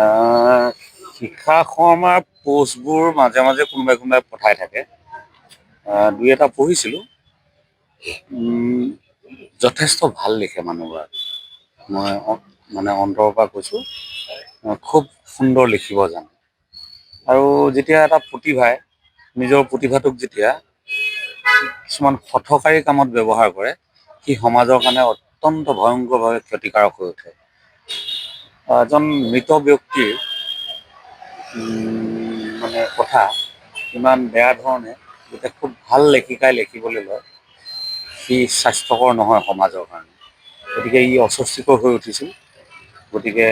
আহ, শিক্ষা শৰ্মাৰ পোষ্টবোৰ মাজে মাজে কোনোবাই কোনোবাই পঠাই থাকে। দুই এটা পঢ়িছিলোঁ। উম, যথেষ্ট ভাল লিখে মানুহগৰাকী। মই মানে অন্তৰৰ পৰা কৈছোঁ, খুব সুন্দৰ লিখিব জানে। আৰু যেতিয়া এটা প্ৰতিভাই নিজৰ প্ৰতিভাটোক যেতিয়া কিছুমান হঠকাৰী কামত ব্যৱহাৰ কৰে, সি সমাজৰ কাৰণে অত্যন্ত ভয়ংকৰভাৱে ক্ষতিকাৰক হৈ উঠে। এজন মৃত ব্যক্তিৰ মানে কথা ইমান বেয়া ধৰণে যেতিয়া খুব ভাল লেখিকাই লিখিবলৈ লয়, সি স্বাস্থ্যকৰ নহয় সমাজৰ কাৰণে। গতিকে ই অস্বস্তিকৰ হৈ উঠিছিল। গতিকে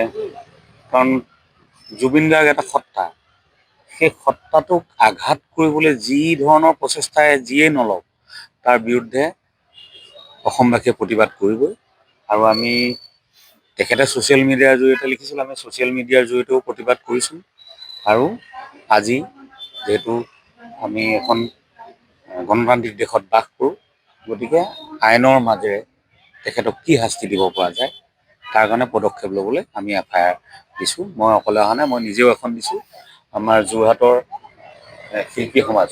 কাৰণ জুবিন গাৰ্গ এটা সত্তা, সেই সত্তাটোক আঘাত কৰিবলৈ যি ধৰণৰ প্ৰচেষ্টাই যিয়েই নলওক, তাৰ বিৰুদ্ধে অসমবাসীয়ে প্ৰতিবাদ কৰিবই। আৰু আমি তেখেতে ছ'চিয়েল মিডিয়াৰ জৰিয়তে লিখিছিল, আমি ছ'চিয়েল মিডিয়াৰ জৰিয়তেও প্ৰতিবাদ কৰিছোঁ। আৰু আজি যিহেতু আমি এখন গণতান্ত্ৰিক দেশত বাস কৰোঁ, গতিকে আইনৰ মাজেৰে তেখেতক কি শাস্তি দিব পৰা যায় তাৰ কাৰণে পদক্ষেপ ল'বলৈ আমি FIR দিছোঁ। মই অকলে অহা নাই, মই নিজেও এখন দিছোঁ। আমাৰ যোৰহাটৰ শিল্পী সমাজ,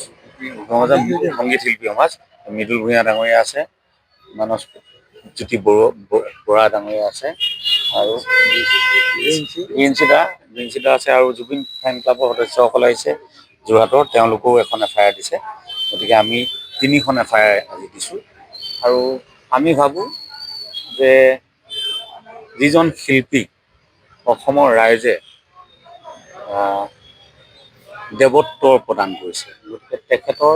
সংগীত শিল্পী সমাজ, মৃদুল ভূঞা ডাঙৰীয়া আছে, মানস জ্যোতি বৰা ডাঙৰীয়া আছে, আৰু বিঞ্চিতা আছে, আৰু জুবিন ফেন ক্লাবৰ সদস্যসকল আহিছে যোৰহাটৰ, তেওঁলোকেও এখন FIR দিছে। গতিকে আমি 3খন FIR আজি দিছোঁ। আৰু আমি ভাবোঁ যে যিজন শিল্পীক অসমৰ ৰাইজে দেৱত্ব প্ৰদান কৰিছে, গতিকে তেখেতৰ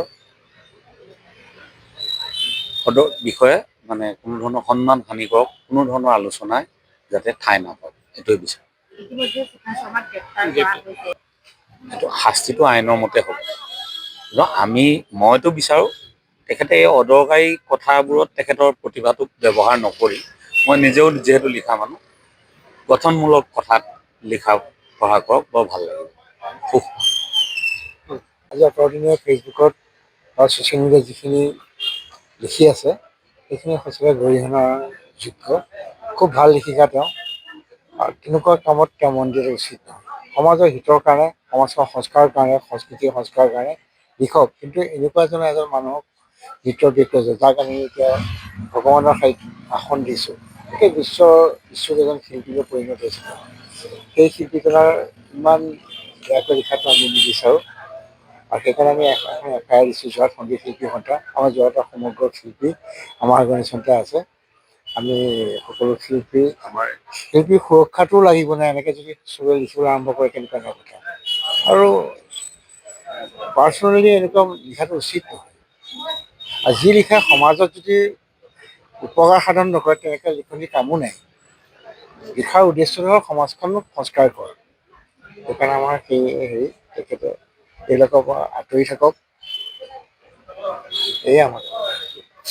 বিষয়ে মানে কোনো ধৰণৰ সন্মান হানি কৰক, কোনো ধৰণৰ আলোচনাই যাতে ঠাই নাপায়, সেইটোৱে বিচাৰোঁ। সেইটো শাস্তিটো আইনৰ মতে হ'ব। মইতো বিচাৰোঁ তেখেতে এই অদৰকাৰী কথাবোৰত তেখেতৰ প্ৰতিভাটোক ব্যৱহাৰ নকৰি, মই নিজেও যিহেতু লিখা মানুহ, গঠনমূলক কথাত লিখা পঢ়া কৰক, বৰ ভাল লাগিব। আজি অতদিনীয়া ফেচবুকত বা ছ'চিয়েল মিডিয়াত যিখিনি লিখি আছে, সেইখিনি সঁচাকৈ গৰিহণাৰ যোগ্য। খুব ভাল লিখিকা তেওঁ, আৰু তেনেকুৱা কামত তেওঁ মন দিয়াটো উচিত নহয়। সমাজৰ হিতৰ কাৰণে, সমাজৰ সংস্কাৰৰ কাৰণে, সংস্কৃতিৰ সংস্কাৰৰ কাৰণে লিখক, কিন্তু এনেকুৱা এজন মানুহক মৃত ব্যক্তি আছে, যাক আমি এতিয়া ভগৱানৰ ঠাইত আসন দিছোঁ, সেই বিশ্বত এজন শিল্পীলৈ পৰিণত হৈছে। সেই শিল্পীজনৰ ইমান বেয়াকৈ লিখাটো আমি নিবিচাৰোঁ। আৰু সেইকাৰণে আমি এখন FIR দিছোঁ যোৰহাট সংগীত শিল্পী সন্থা। আমাৰ যোৰহাটৰ সমগ্ৰ শিল্পী আমাৰ অৰ্গেনাইজেশ্যনতে আছে। আমি সকলো শিল্পীৰ সুৰক্ষাটোও লাগিব নাই, এনেকৈ যদি চবে লিখিবলৈ আৰম্ভ কৰে কেনেকুৱা ধৰণৰ কথা। আৰু পাৰ্চনেলি এনেকুৱা লিখাটো উচিত নহয়। আৰু যি লিখা সমাজত যদি উপকাৰ সাধন নকৰে, তেনেকৈ লিখনি কামো নাই। লিখাৰ উদ্দেশ্যটো হ'ল সমাজখনক সংস্কাৰ কৰা। সেইকাৰণে আমাৰ সেই তেখেতে এইবিলাকৰ পৰা আঁতৰি থাকক, এয়ে আমাৰ